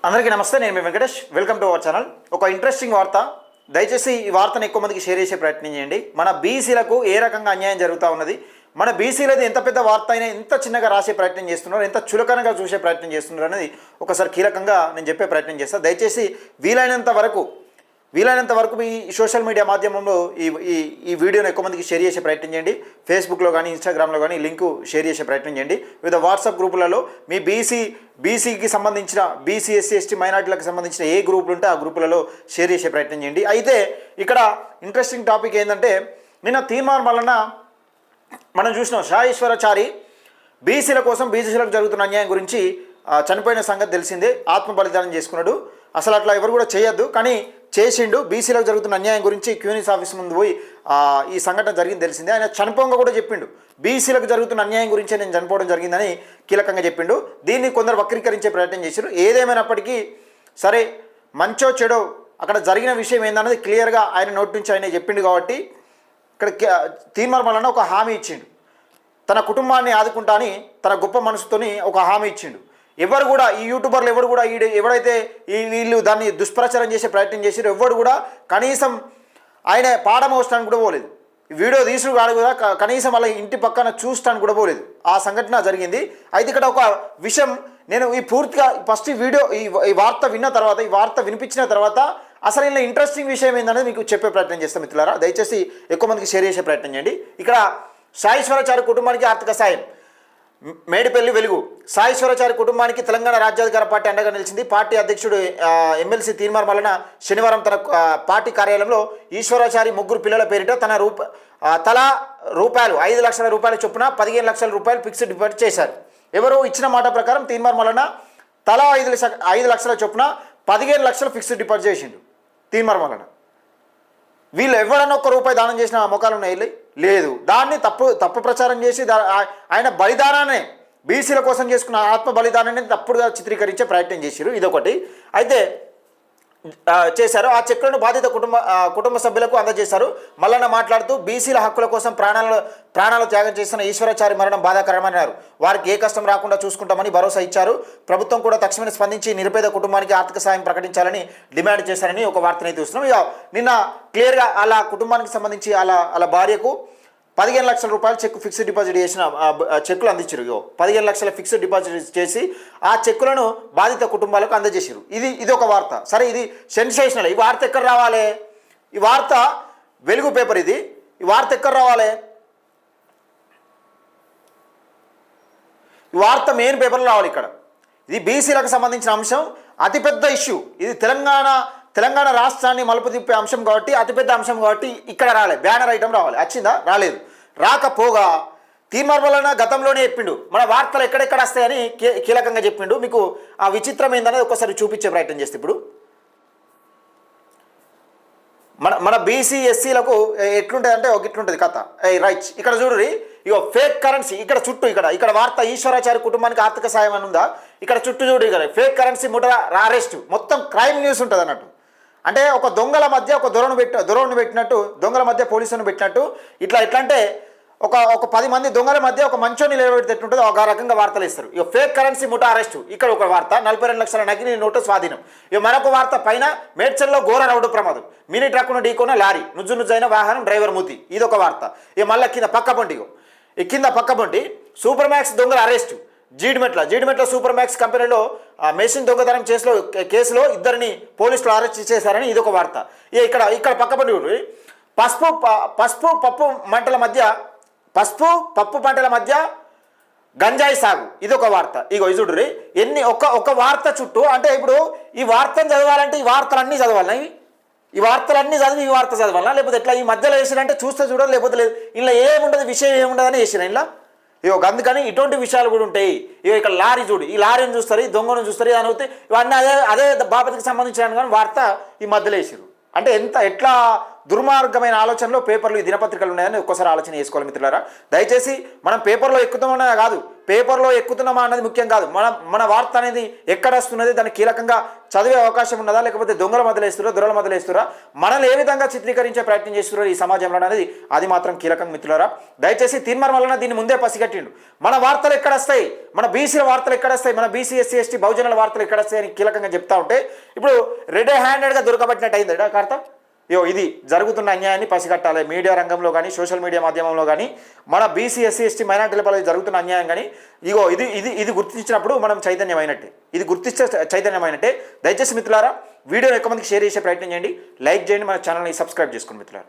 అందరికీ నమస్తే. నేను మీ Venkatesh. Welcome to our channel. ఒక ఇంట్రెస్టింగ్ వార్త. దయచేసి ఈ వార్తను ఎక్కువ మందికి షేర్ చేసే ప్రయత్నం చేయండి. మన బీసీలకు ఏ రకంగా అన్యాయం జరుగుతూ ఉన్నది, మన బీసీలది ఎంత పెద్ద వార్త అయినా ఎంత చిన్నగా రాసే ప్రయత్నం చేస్తున్నారు, ఎంత చులకనగా చూసే ప్రయత్నం చేస్తున్నారు అనేది ఒకసారి కీలకంగా నేను చెప్పే ప్రయత్నం చేస్తాను. దయచేసి వీలైనంత వరకు మీ సోషల్ మీడియా మాధ్యమంలో ఈ వీడియోని ఎక్కువ మందికి షేర్ చేసే ప్రయత్నం చేయండి. ఫేస్బుక్లో కానీ ఇన్స్టాగ్రామ్లో కానీ లింకు షేర్ చేసే ప్రయత్నం చేయండి. వివిధ వాట్సాప్ గ్రూపులలో మీ బీసీకి సంబంధించిన బీసీ ఎస్సీ ఎస్టీ మైనార్టీలకు సంబంధించిన ఏ గ్రూపులు ఉంటే ఆ గ్రూపులలో షేర్ చేసే ప్రయత్నం చేయండి. అయితే ఇక్కడ ఇంట్రెస్టింగ్ టాపిక్ ఏంటంటే, నిన్న తీర్మానం వలన మనం చూసినాం షాఈశ్వరాచారి బీసీల కోసం బీసీలకు జరుగుతున్న అన్యాయం గురించి చనిపోయిన సంగతి తెలిసిందే. ఆత్మ బలిదానం చేసుకున్నాడు. అసలు అట్లా ఎవరు కూడా చేయొద్దు, కానీ చేసిండు. బీసీలకు జరుగుతున్న అన్యాయం గురించి క్యూనిస్ ఆఫీస్ ముందు పోయి ఈ సంఘటన జరిగింది తెలిసిందే. ఆయన చనిపోగా కూడా చెప్పిండు, బీసీలకు జరుగుతున్న అన్యాయం గురించే నేను చనిపోవడం జరిగిందని కీలకంగా చెప్పిండు. దీన్ని కొందరు వక్రీకరించే ప్రయత్నం చేశారు. ఏదేమైనప్పటికీ సరే, మంచో చెడో అక్కడ జరిగిన విషయం ఏందన్నది క్లియర్గా ఆయన నోటి నుంచి ఆయన చెప్పిండు. కాబట్టి ఇక్కడ తీర్మానం వలన ఒక హామీ ఇచ్చిండు. తన కుటుంబాన్ని ఆదుకుంటా అని తన గొప్ప మనసుతోని ఒక హామీ ఇచ్చిండు. ఎవరు కూడా ఈ యూట్యూబర్లు ఎవరు కూడా ఎవరైతే వీళ్ళు దాన్ని దుష్ప్రచారం చేసే ప్రయత్నం చేశారో ఎవరు కూడా కనీసం ఆయన పాఠం అవసరానికి కూడా పోలేదు. వీడియో తీసుడు కాదు కూడా కనీసం వాళ్ళ ఇంటి పక్కన చూస్తానికి కూడా పోలేదు. ఆ సంఘటన జరిగింది. అయితే ఇక్కడ ఒక విషయం నేను పూర్తిగా ఫస్ట్ ఈ వార్త విన్న తర్వాత, ఈ వార్త వినిపించిన తర్వాత అసలు ఇలా ఇంట్రెస్టింగ్ విషయం ఏందనేది మీకు చెప్పే ప్రయత్నం చేస్తాం మిత్రులారా. దయచేసి ఎక్కువ మందికి షేర్ చేసే ప్రయత్నం చేయండి. ఇక్కడ సాయేశ్వరాచారి కుటుంబానికి ఆర్థిక సాయం. మేడిపల్లి వెలుగు. సాయేశ్వరాచారి కుటుంబానికి తెలంగాణ రాజ్యాధికార పార్టీ అండగా నిలిచింది. పార్టీ అధ్యక్షుడు ఎమ్మెల్సీ తీర్మానం వలన శనివారం తన పార్టీ కార్యాలయంలో ఈశ్వరాచారి ముగ్గురు పిల్లల పేరిట తలా రూపాయలు 5 లక్షల రూపాయల చొప్పున 15 లక్షల రూపాయలు ఫిక్స్డ్ డిపాజిట్ చేశారు. ఎవరో ఇచ్చిన మాట ప్రకారం తీర్మానం వలన తలా 5 లక్షల చొప్పున 15 లక్షలు ఫిక్స్డ్ డిపాజిట్ చేసిండు. తీర్మానం వలన వీళ్ళు ఎవరన్నా ఒక్క రూపాయి దానం చేసిన మొఖాలు ఉన్నాయి లేదు. దాన్ని తప్పు ప్రచారం చేసి ఆయన బలిదానాన్ని బీసీల కోసం చేసుకున్న ఆత్మ బలిదానాన్ని తప్పుడుగా చిత్రీకరించే ప్రయత్నం చేశారు. ఇదొకటి అయితే చేశారు. ఆ చెక్కులను బాధిత కుటుంబ సభ్యులకు అందజేశారు. మల్లన్న మాట్లాడుతూ బీసీల హక్కుల కోసం ప్రాణాలు త్యాగం చేస్తున్న ఈశ్వరాచారి మరణం బాధాకరమన్నారు. వారికి ఏ కష్టం రాకుండా చూసుకుంటామని భరోసా ఇచ్చారు. ప్రభుత్వం కూడా తక్షణమే స్పందించి నిరుపేద కుటుంబానికి ఆర్థిక సాయం ప్రకటించాలని డిమాండ్ చేశారని ఒక వార్తనైతే చూస్తున్నాం. నిన్న క్లియర్గా అలా కుటుంబానికి సంబంధించి అలా భార్యకు 15 లక్షల రూపాయలు చెక్ ఫిక్స్డ్ డిపాజిట్ చేసిన చెక్కులు అందించారు. 15 లక్షల ఫిక్స్డ్ డిపాజిట్ చేసి ఆ చెక్కులను బాధిత కుటుంబాలకు అందజేసారు. ఇది ఒక వార్త. సరే, ఇది సెన్సేషనల్. ఈ వార్త ఎక్కడ రావాలి? ఈ వార్త వెలుగు పేపర్. ఈ వార్త ఎక్కడ రావాలి? ఈ వార్త మెయిన్ పేపర్లో రావాలి. ఇక్కడ ఇది బీసీలకు సంబంధించిన అంశం, అతిపెద్ద ఇష్యూ. ఇది తెలంగాణ రాష్ట్రాన్ని మలుపు తిప్పే అంశం కాబట్టి, అతిపెద్ద అంశం కాబట్టి ఇక్కడ రాలే. బ్యానర్ ఐటమ్ రావాలి. వచ్చిందా? రాలేదు. రాకపోగా తీర్మానం వలన గతంలోనే చెప్పిండు, మన వార్తలు ఎక్కడెక్కడ వస్తాయని కీలకంగా చెప్పిండు. మీకు ఆ విచిత్రం ఏందనేది ఒకసారి చూపించే ప్రయత్నం చేస్తే, ఇప్పుడు మన బీసీ ఎస్సీలకు ఎట్లుంటుంది అంటే ఇట్లుంటుంది కథ. రైట్, ఇక్కడ చూడురి. ఫేక్ కరెన్సీ ఇక్కడ చుట్టూ ఇక్కడ వార్త ఈశ్వరాచారి కుటుంబానికి ఆర్థిక సాయం అని ఉందా? ఇక్కడ చుట్టూ చూడు. ఇక్కడ ఫేక్ కరెన్సీ ముఠా అరెస్ట్, మొత్తం క్రైమ్ న్యూస్ ఉంటుంది అన్నట్టు. అంటే ఒక దొంగల మధ్య ఒక దొరను పెట్టినట్టు, దొంగల మధ్య పోలీసులను పెట్టినట్టు. ఎట్లా అంటే ఒక 10 మంది దొంగల మధ్య ఒక మంచోని నిలబెడితే ఎట్లుంటుందో ఒక రకంగా వార్తలు ఇస్తారు. ఫేక్ కరెన్సీ ముఠా అరెస్టు. ఇక్కడ ఒక వార్త 42 లక్షల నకిలీ నోటు స్వాధీనం. మరొక వార్త పైన మేడ్చల్లో ఘోర రౌడు ప్రమాదం, మినీ ట్రక్కును ఢీకొన్న లారీ, నుజ్జునుజ్జైన వాహనం, డ్రైవర్ మూతి. ఇదొక వార్త. మళ్ళీ కింద పక్క పొంటి సూపర్ మ్యాక్స్ దొంగల అరెస్టు. జీడిమెట్ల సూపర్ మ్యాక్స్ కంపెనీలో మెషిన్ దొంగతనం కేసులో 2 పోలీసులు అరెస్ట్ చేశారని ఇదొక వార్త. ఇక్కడ పక్కపండి పసుపు పప్పు పంటల మధ్య గంజాయి సాగు. ఇదొక వార్త. చూడుర్రి ఎన్ని ఒక వార్త చుట్టూ. అంటే ఇప్పుడు ఈ వార్తను చదవాలంటే ఈ వార్తలన్నీ చదవాలన్నా? ఈ వార్తలన్నీ చదివి ఈ వార్త చదవాలన్నా? లేకపోతే ఎట్లా ఈ మధ్యలో వేసినంటే చూస్తే చూడాలి, లేకపోతే లేదు. ఇలా ఏముండదు, విషయం ఏముండదని వేసిన ఇలా. అందుకని ఇటువంటి విషయాలు కూడా ఉంటాయి. ఇక్కడ లారీ చూడు, ఈ లారీని చూస్తారు, ఈ దొంగను చూస్తారు, అని అవుతాయి. ఇవన్నీ అదే బాపతికి సంబంధించిన కానీ వార్త ఈ మధ్యలో వేసారు. అంటే ఎట్లా దుర్మార్గమైన ఆలోచనలో పేపర్లు ఈ దినపత్రికలు ఉన్నాయని ఒక్కసారి ఆలోచన చేసుకోవాలి మిత్రులారా. దయచేసి మనం పేపర్లో ఎక్కుతామన్నా కాదు, పేపర్లో ఎక్కుతున్నామా అన్నది ముఖ్యం కాదు. మన వార్త అనేది ఎక్కడ వస్తున్నది, దాన్ని కీలకంగా చదివే అవకాశం ఉన్నదా, లేకపోతే దొంగల దొరల మొదలేస్తురా, మనల్ని ఏ విధంగా చిత్రీకరించే ప్రయత్నం చేస్తున్నారు ఈ సమాజంలో అనేది అది మాత్రం కీలకం మిత్రులారా. దయచేసి తీర్మానం వలన దీన్ని ముందే పసిగట్టిండు. మన వార్తలు ఎక్కడ వస్తాయి, మన బీసీల వార్తలు ఎక్కడ వస్తాయి, మన బీసీ ఎస్సీ ఎస్టీ బహుజనుల వార్తలు ఎక్కడ వస్తాయి అని కీలకంగా చెప్తా ఉంటే ఇప్పుడు రెడ్ హ్యాండెడ్గా దొరకబట్టినట్టు అయింది కార్త. ఇది జరుగుతున్న అన్యాయాన్ని పసిగట్టాలి. మీడియా రంగంలో కానీ సోషల్ మీడియా మాధ్యమంలో కానీ మన బీసీ ఎస్సీ ఎస్టీ మైనార్టీల పట్ల జరుగుతున్న అన్యాయం కానీ ఇది గుర్తించినప్పుడు మనం చైతన్యమైనట్టే, ఇది గుర్తిస్తే చైతన్యమైనట్టే. దయచేసి మిత్రులారా వీడియోని ఎక్కువ మందికి షేర్ చేసే ప్రయత్నం చేయండి, లైక్ చేయండి, మన ఛానల్ని సబ్స్క్రైబ్ చేసుకోండి మిత్రులారా.